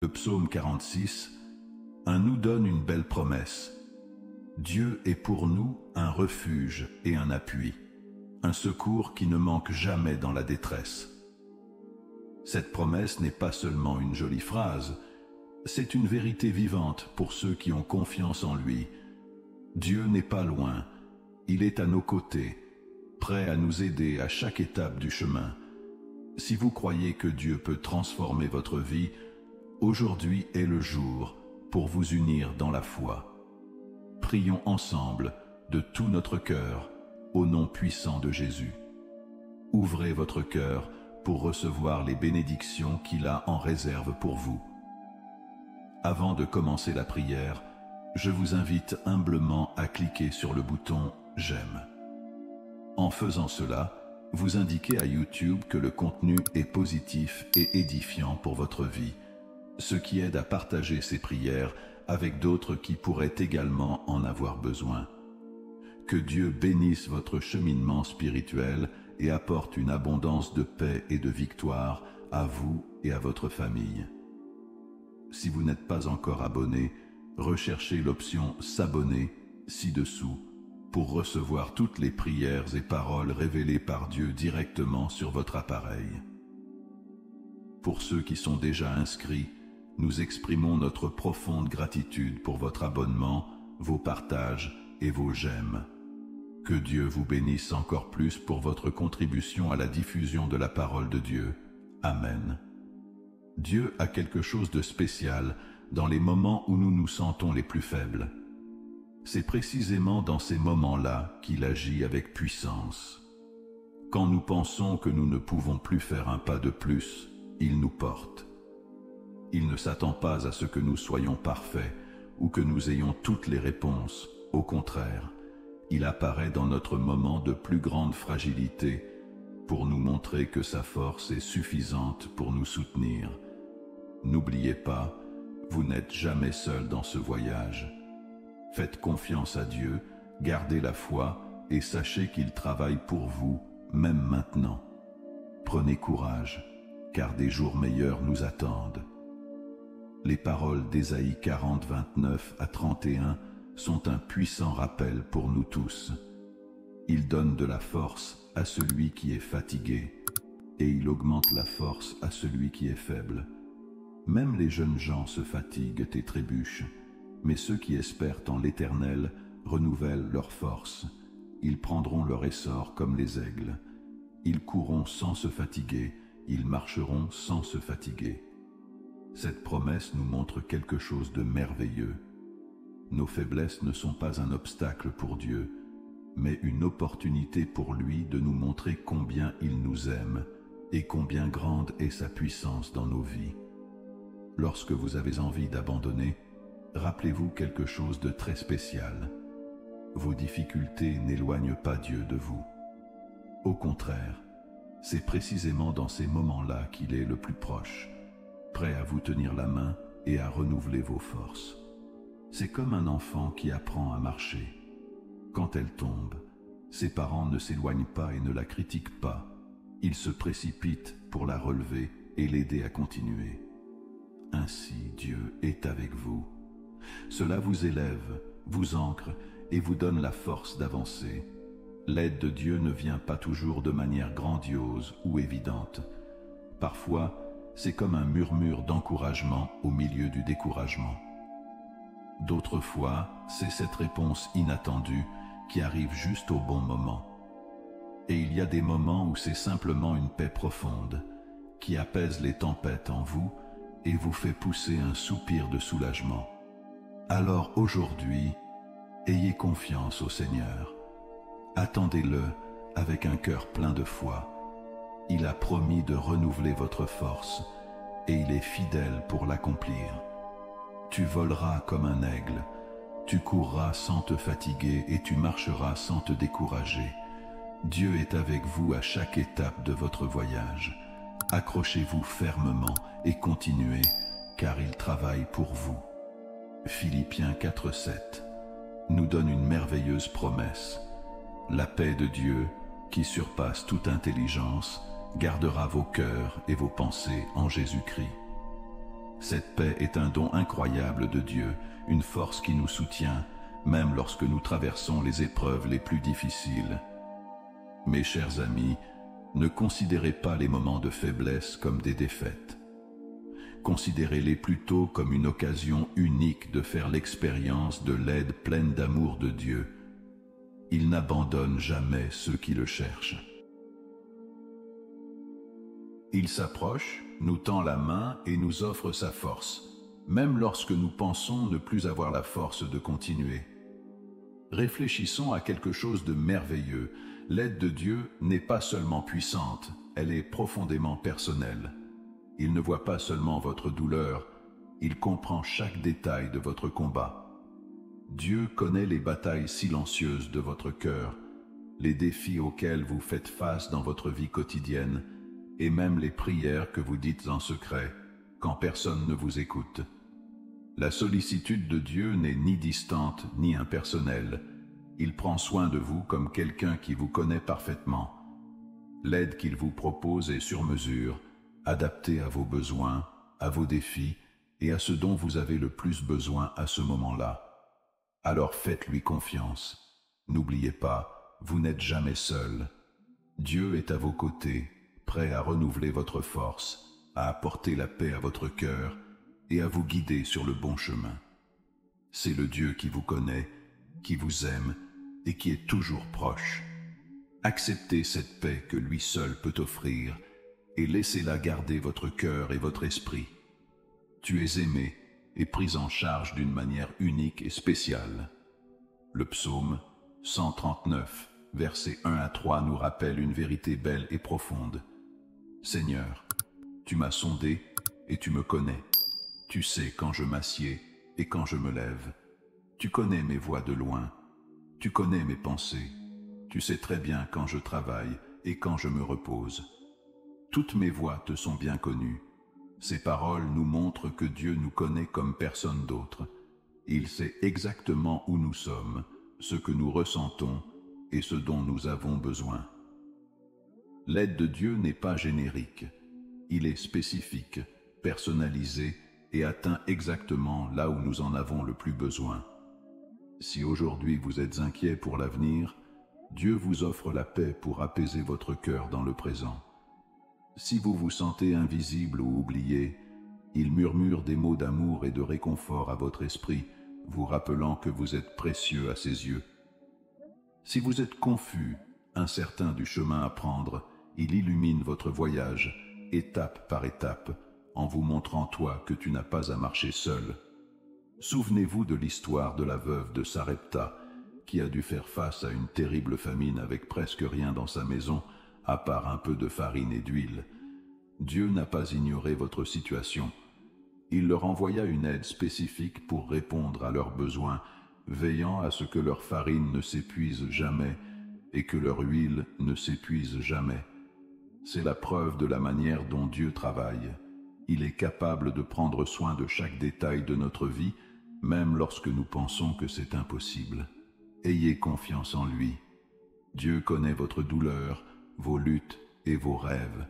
Le psaume 46 nous donne une belle promesse. Dieu est pour nous un refuge et un appui, un secours qui ne manque jamais dans la détresse. Cette promesse n'est pas seulement une jolie phrase, c'est une vérité vivante pour ceux qui ont confiance en lui. Dieu n'est pas loin, il est à nos côtés, prêt à nous aider à chaque étape du chemin. Si vous croyez que Dieu peut transformer votre vie, aujourd'hui est le jour pour vous unir dans la foi. Prions ensemble de tout notre cœur au nom puissant de Jésus. Ouvrez votre cœur pour recevoir les bénédictions qu'il a en réserve pour vous. Avant de commencer la prière, je vous invite humblement à cliquer sur le bouton « J'aime ». En faisant cela, vous indiquez à YouTube que le contenu est positif et édifiant pour votre vie, ce qui aide à partager ces prières avec d'autres qui pourraient également en avoir besoin. Que Dieu bénisse votre cheminement spirituel et apporte une abondance de paix et de victoire à vous et à votre famille. Si vous n'êtes pas encore abonné, recherchez l'option « S'abonner » ci-dessous pour recevoir toutes les prières et paroles révélées par Dieu directement sur votre appareil. Pour ceux qui sont déjà inscrits, nous exprimons notre profonde gratitude pour votre abonnement, vos partages et vos j'aime. Que Dieu vous bénisse encore plus pour votre contribution à la diffusion de la parole de Dieu. Amen. Dieu a quelque chose de spécial dans les moments où nous nous sentons les plus faibles. C'est précisément dans ces moments-là qu'il agit avec puissance. Quand nous pensons que nous ne pouvons plus faire un pas de plus, il nous porte. Il ne s'attend pas à ce que nous soyons parfaits ou que nous ayons toutes les réponses. Au contraire, il apparaît dans notre moment de plus grande fragilité pour nous montrer que sa force est suffisante pour nous soutenir. N'oubliez pas, vous n'êtes jamais seul dans ce voyage. Faites confiance à Dieu, gardez la foi et sachez qu'il travaille pour vous, même maintenant. Prenez courage, car des jours meilleurs nous attendent. Les paroles d'Ésaïe 40, 29 à 31 sont un puissant rappel pour nous tous. Il donne de la force à celui qui est fatigué, et il augmente la force à celui qui est faible. Même les jeunes gens se fatiguent et trébuchent, mais ceux qui espèrent en l'Éternel renouvellent leur force. Ils prendront leur essor comme les aigles. Ils courront sans se fatiguer, ils marcheront sans se fatiguer. Cette promesse nous montre quelque chose de merveilleux. Nos faiblesses ne sont pas un obstacle pour Dieu, mais une opportunité pour lui de nous montrer combien il nous aime et combien grande est sa puissance dans nos vies. Lorsque vous avez envie d'abandonner, rappelez-vous quelque chose de très spécial. Vos difficultés n'éloignent pas Dieu de vous. Au contraire, c'est précisément dans ces moments-là qu'il est le plus proche, prêt à vous tenir la main et à renouveler vos forces. C'est comme un enfant qui apprend à marcher. Quand elle tombe, ses parents ne s'éloignent pas et ne la critiquent pas. Ils se précipitent pour la relever et l'aider à continuer. Ainsi, Dieu est avec vous. Cela vous élève, vous ancre et vous donne la force d'avancer. L'aide de Dieu ne vient pas toujours de manière grandiose ou évidente. Parfois, c'est comme un murmure d'encouragement au milieu du découragement. D'autres fois, c'est cette réponse inattendue qui arrive juste au bon moment. Et il y a des moments où c'est simplement une paix profonde qui apaise les tempêtes en vous et vous fait pousser un soupir de soulagement. Alors aujourd'hui, ayez confiance au Seigneur. Attendez-le avec un cœur plein de foi. Il a promis de renouveler votre force et il est fidèle pour l'accomplir. Tu voleras comme un aigle, tu courras sans te fatiguer et tu marcheras sans te décourager. Dieu est avec vous à chaque étape de votre voyage. Accrochez-vous fermement et continuez, car il travaille pour vous. Philippiens 4,7 nous donne une merveilleuse promesse. La paix de Dieu, qui surpasse toute intelligence, gardera vos cœurs et vos pensées en Jésus-Christ. Cette paix est un don incroyable de Dieu, une force qui nous soutient, même lorsque nous traversons les épreuves les plus difficiles. Mes chers amis, ne considérez pas les moments de faiblesse comme des défaites. Considérez-les plutôt comme une occasion unique de faire l'expérience de l'aide pleine d'amour de Dieu. Il n'abandonne jamais ceux qui le cherchent. Il s'approche, nous tend la main et nous offre sa force, même lorsque nous pensons ne plus avoir la force de continuer. Réfléchissons à quelque chose de merveilleux. L'aide de Dieu n'est pas seulement puissante, elle est profondément personnelle. Il ne voit pas seulement votre douleur, il comprend chaque détail de votre combat. Dieu connaît les batailles silencieuses de votre cœur, les défis auxquels vous faites face dans votre vie quotidienne, et même les prières que vous dites en secret, quand personne ne vous écoute. La sollicitude de Dieu n'est ni distante ni impersonnelle. Il prend soin de vous comme quelqu'un qui vous connaît parfaitement. L'aide qu'il vous propose est sur mesure, adaptée à vos besoins, à vos défis et à ce dont vous avez le plus besoin à ce moment-là. Alors faites-lui confiance. N'oubliez pas, vous n'êtes jamais seul. Dieu est à vos côtés, prêt à renouveler votre force, à apporter la paix à votre cœur et à vous guider sur le bon chemin. C'est le Dieu qui vous connaît, qui vous aime et qui est toujours proche. Acceptez cette paix que lui seul peut offrir et laissez-la garder votre cœur et votre esprit. Tu es aimé et pris en charge d'une manière unique et spéciale. Le psaume 139, versets 1 à 3 nous rappelle une vérité belle et profonde. Seigneur, tu m'as sondé et tu me connais. Tu sais quand je m'assieds et quand je me lève. Tu connais mes voies de loin. Tu connais mes pensées. Tu sais très bien quand je travaille et quand je me repose. Toutes mes voies te sont bien connues. Ces paroles nous montrent que Dieu nous connaît comme personne d'autre. Il sait exactement où nous sommes, ce que nous ressentons et ce dont nous avons besoin. L'aide de Dieu n'est pas générique. Il est spécifique, personnalisé et atteint exactement là où nous en avons le plus besoin. Si aujourd'hui vous êtes inquiet pour l'avenir, Dieu vous offre la paix pour apaiser votre cœur dans le présent. Si vous vous sentez invisible ou oublié, il murmure des mots d'amour et de réconfort à votre esprit, vous rappelant que vous êtes précieux à ses yeux. Si vous êtes confus, incertain du chemin à prendre, il illumine votre voyage, étape par étape, en vous montrant toi que tu n'as pas à marcher seul. Souvenez-vous de l'histoire de la veuve de Sarepta, qui a dû faire face à une terrible famine avec presque rien dans sa maison, à part un peu de farine et d'huile. Dieu n'a pas ignoré votre situation. Il leur envoya une aide spécifique pour répondre à leurs besoins, veillant à ce que leur farine ne s'épuise jamais et que leur huile ne s'épuise jamais. C'est la preuve de la manière dont Dieu travaille. Il est capable de prendre soin de chaque détail de notre vie, même lorsque nous pensons que c'est impossible. Ayez confiance en lui. Dieu connaît votre douleur, vos luttes et vos rêves.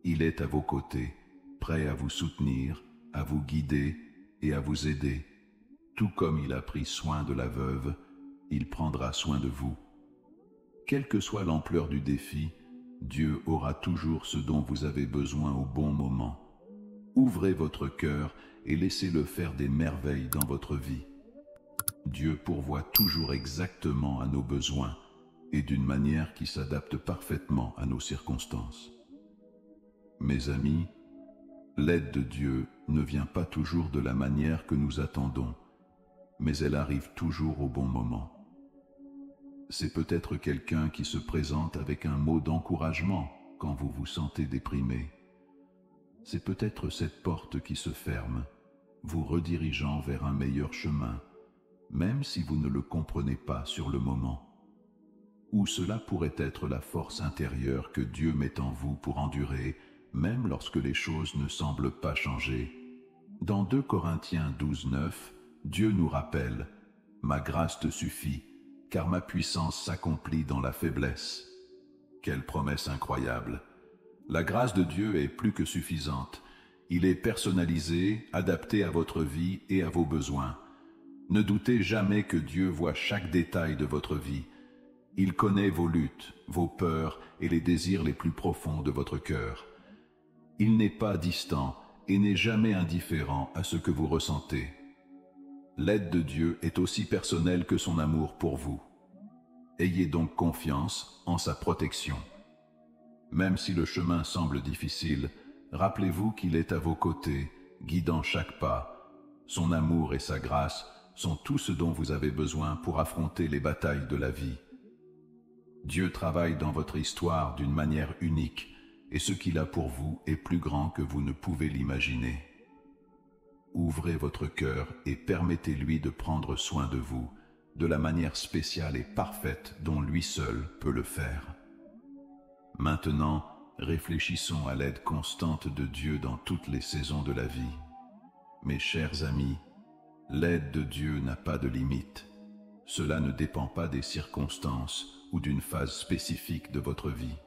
Il est à vos côtés, prêt à vous soutenir, à vous guider et à vous aider. Tout comme il a pris soin de la veuve, il prendra soin de vous. Quelle que soit l'ampleur du défi, Dieu aura toujours ce dont vous avez besoin au bon moment. Ouvrez votre cœur et laissez-le faire des merveilles dans votre vie. Dieu pourvoit toujours exactement à nos besoins et d'une manière qui s'adapte parfaitement à nos circonstances. Mes amis, l'aide de Dieu ne vient pas toujours de la manière que nous attendons, mais elle arrive toujours au bon moment. C'est peut-être quelqu'un qui se présente avec un mot d'encouragement quand vous vous sentez déprimé. C'est peut-être cette porte qui se ferme, vous redirigeant vers un meilleur chemin, même si vous ne le comprenez pas sur le moment. Ou cela pourrait être la force intérieure que Dieu met en vous pour endurer, même lorsque les choses ne semblent pas changer. Dans 2 Corinthiens 12:9, Dieu nous rappelle « Ma grâce te suffit, car ma puissance s'accomplit dans la faiblesse. » Quelle promesse incroyable! La grâce de Dieu est plus que suffisante. Il est personnalisé, adapté à votre vie et à vos besoins. Ne doutez jamais que Dieu voit chaque détail de votre vie. Il connaît vos luttes, vos peurs et les désirs les plus profonds de votre cœur. Il n'est pas distant et n'est jamais indifférent à ce que vous ressentez. L'aide de Dieu est aussi personnelle que son amour pour vous. Ayez donc confiance en sa protection. Même si le chemin semble difficile, rappelez-vous qu'il est à vos côtés, guidant chaque pas. Son amour et sa grâce sont tout ce dont vous avez besoin pour affronter les batailles de la vie. Dieu travaille dans votre histoire d'une manière unique, et ce qu'il a pour vous est plus grand que vous ne pouvez l'imaginer. Ouvrez votre cœur et permettez-lui de prendre soin de vous, de la manière spéciale et parfaite dont lui seul peut le faire. Maintenant, réfléchissons à l'aide constante de Dieu dans toutes les saisons de la vie. Mes chers amis, l'aide de Dieu n'a pas de limite. Cela ne dépend pas des circonstances ou d'une phase spécifique de votre vie.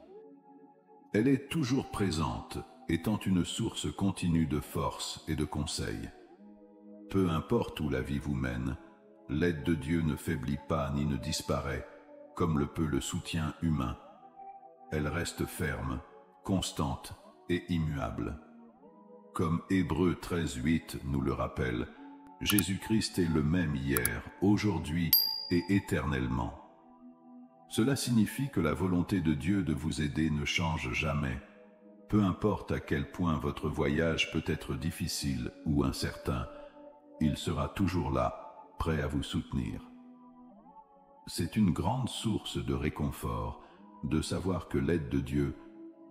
Elle est toujours présente, étant une source continue de force et de conseils. Peu importe où la vie vous mène, l'aide de Dieu ne faiblit pas ni ne disparaît, comme le peut le soutien humain. Elle reste ferme, constante et immuable. Comme Hébreux 13:8 nous le rappelle, Jésus-Christ est le même hier, aujourd'hui et éternellement. Cela signifie que la volonté de Dieu de vous aider ne change jamais. Peu importe à quel point votre voyage peut être difficile ou incertain, il sera toujours là, prêt à vous soutenir. C'est une grande source de réconfort de savoir que l'aide de Dieu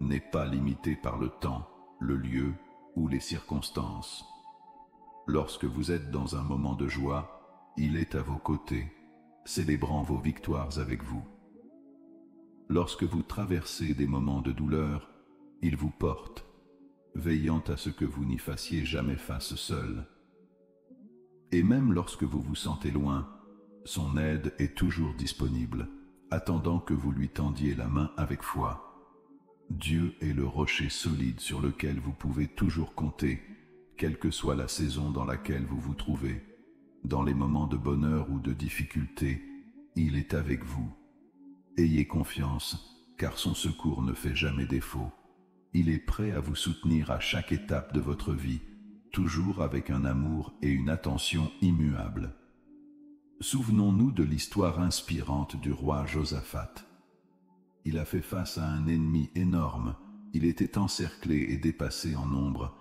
n'est pas limitée par le temps, le lieu ou les circonstances. Lorsque vous êtes dans un moment de joie, il est à vos côtés, célébrant vos victoires avec vous. Lorsque vous traversez des moments de douleur, il vous porte, veillant à ce que vous n'y fassiez jamais face seul. Et même lorsque vous vous sentez loin, son aide est toujours disponible, attendant que vous lui tendiez la main avec foi. Dieu est le rocher solide sur lequel vous pouvez toujours compter, quelle que soit la saison dans laquelle vous vous trouvez. Dans les moments de bonheur ou de difficulté, il est avec vous. Ayez confiance, car son secours ne fait jamais défaut. Il est prêt à vous soutenir à chaque étape de votre vie, toujours avec un amour et une attention immuables. Souvenons-nous de l'histoire inspirante du roi Josaphat. Il a fait face à un ennemi énorme, il était encerclé et dépassé en nombre,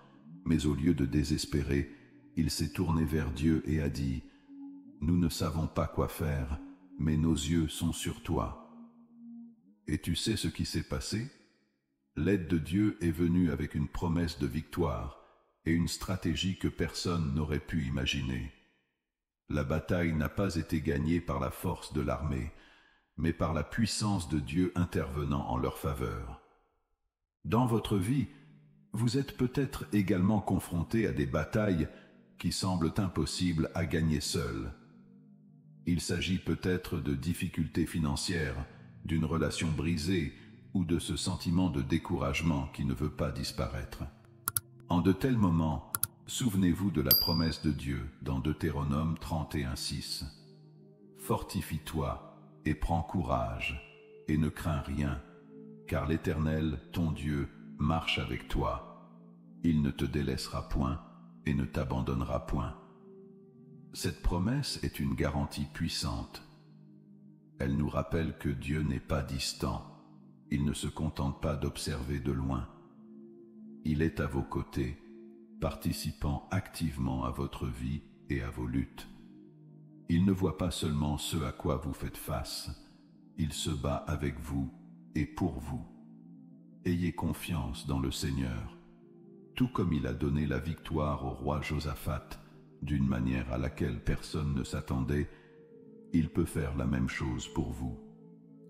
mais au lieu de désespérer, il s'est tourné vers Dieu et a dit « Nous ne savons pas quoi faire, mais nos yeux sont sur toi. » Et tu sais ce qui s'est passé? L'aide de Dieu est venue avec une promesse de victoire et une stratégie que personne n'aurait pu imaginer. La bataille n'a pas été gagnée par la force de l'armée, mais par la puissance de Dieu intervenant en leur faveur. Dans votre vie, vous êtes peut-être également confronté à des batailles qui semblent impossibles à gagner seules. Il s'agit peut-être de difficultés financières, d'une relation brisée ou de ce sentiment de découragement qui ne veut pas disparaître. En de tels moments, souvenez-vous de la promesse de Dieu dans Deutéronome 31:6. Fortifie-toi et prends courage, et ne crains rien, car l'Éternel, ton Dieu, marche avec toi. Il ne te délaissera point et ne t'abandonnera point. Cette promesse est une garantie puissante. Elle nous rappelle que Dieu n'est pas distant. Il ne se contente pas d'observer de loin. Il est à vos côtés, participant activement à votre vie et à vos luttes. Il ne voit pas seulement ce à quoi vous faites face, il se bat avec vous et pour vous. Ayez confiance dans le Seigneur, tout comme il a donné la victoire au roi Josaphat, d'une manière à laquelle personne ne s'attendait. Il peut faire la même chose pour vous.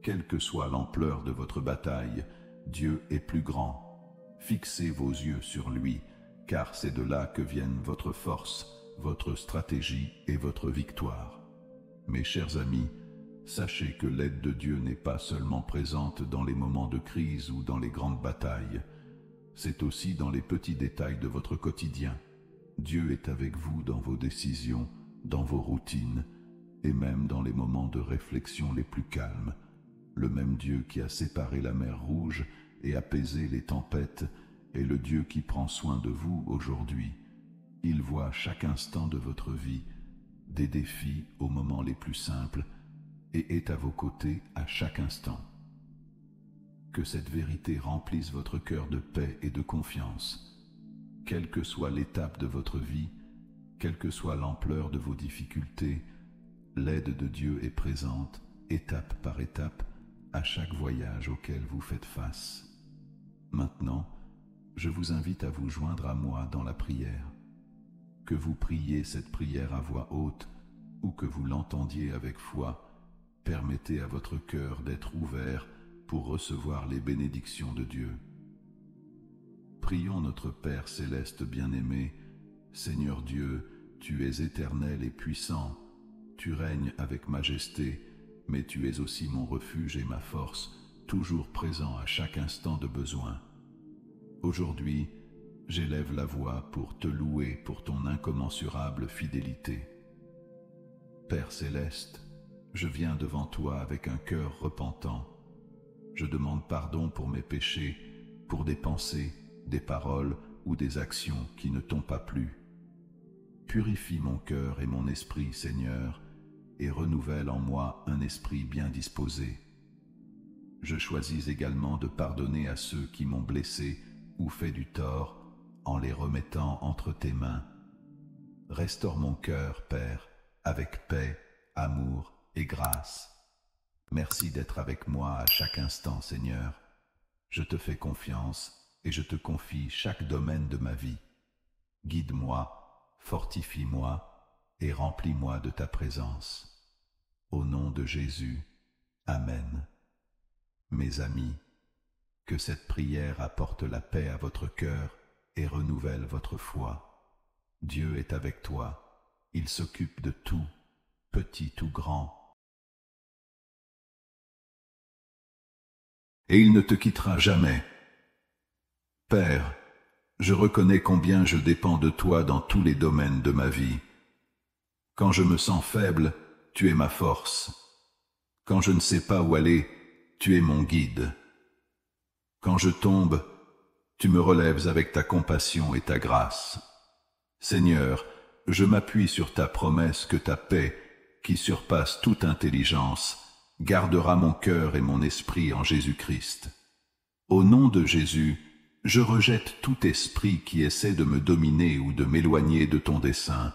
Quelle que soit l'ampleur de votre bataille, Dieu est plus grand. Fixez vos yeux sur lui, car c'est de là que viennent votre force, votre stratégie et votre victoire. Mes chers amis, sachez que l'aide de Dieu n'est pas seulement présente dans les moments de crise ou dans les grandes batailles. c'est aussi dans les petits détails de votre quotidien. Dieu est avec vous dans vos décisions, dans vos routines, et même dans les moments de réflexion les plus calmes. Le même Dieu qui a séparé la mer Rouge et apaisé les tempêtes est le Dieu qui prend soin de vous aujourd'hui. Il voit chaque instant de votre vie, des défis aux moments les plus simples, et est à vos côtés à chaque instant. Que cette vérité remplisse votre cœur de paix et de confiance. Quelle que soit l'étape de votre vie, quelle que soit l'ampleur de vos difficultés, l'aide de Dieu est présente, étape par étape, à chaque voyage auquel vous faites face. Maintenant, je vous invite à vous joindre à moi dans la prière. Que vous priez cette prière à voix haute ou que vous l'entendiez avec foi, permettez à votre cœur d'être ouvert pour recevoir les bénédictions de Dieu. Prions notre Père céleste bien-aimé. Seigneur Dieu, tu es éternel et puissant, tu règnes avec majesté, mais tu es aussi mon refuge et ma force, toujours présent à chaque instant de besoin. Aujourd'hui, j'élève la voix pour te louer pour ton incommensurable fidélité. Père céleste, je viens devant toi avec un cœur repentant. Je demande pardon pour mes péchés, pour des pensées, des paroles ou des actions qui ne t'ont pas plu. Purifie mon cœur et mon esprit, Seigneur, et renouvelle en moi un esprit bien disposé. Je choisis également de pardonner à ceux qui m'ont blessé ou fait du tort en les remettant entre tes mains. Restaure mon cœur, Père, avec paix, amour et grâce. Merci d'être avec moi à chaque instant, Seigneur. Je te fais confiance et je te confie chaque domaine de ma vie. Guide-moi, fortifie-moi et remplis-moi de ta présence. Au nom de Jésus, Amen. Mes amis, que cette prière apporte la paix à votre cœur et renouvelle votre foi. Dieu est avec toi, il s'occupe de tout, petit ou grand. Et il ne te quittera jamais. Père, je reconnais combien je dépends de toi dans tous les domaines de ma vie. Quand je me sens faible, tu es ma force. Quand je ne sais pas où aller, tu es mon guide. Quand je tombe, tu me relèves avec ta compassion et ta grâce. Seigneur, je m'appuie sur ta promesse que ta paix, qui surpasse toute intelligence, gardera mon cœur et mon esprit en Jésus-Christ. Au nom de Jésus, je rejette tout esprit qui essaie de me dominer ou de m'éloigner de ton dessein.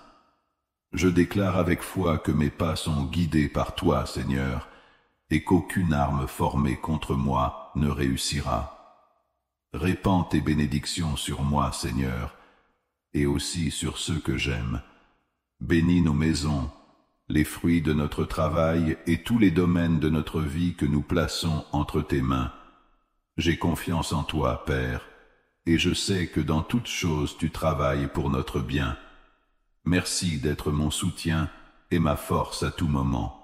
Je déclare avec foi que mes pas sont guidés par toi, Seigneur, et qu'aucune arme formée contre moi ne réussira. Répands tes bénédictions sur moi, Seigneur, et aussi sur ceux que j'aime. Bénis nos maisons, les fruits de notre travail et tous les domaines de notre vie que nous plaçons entre tes mains. J'ai confiance en toi, Père, et je sais que dans toutes choses tu travailles pour notre bien. Merci d'être mon soutien et ma force à tout moment.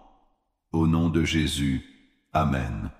Au nom de Jésus, Amen.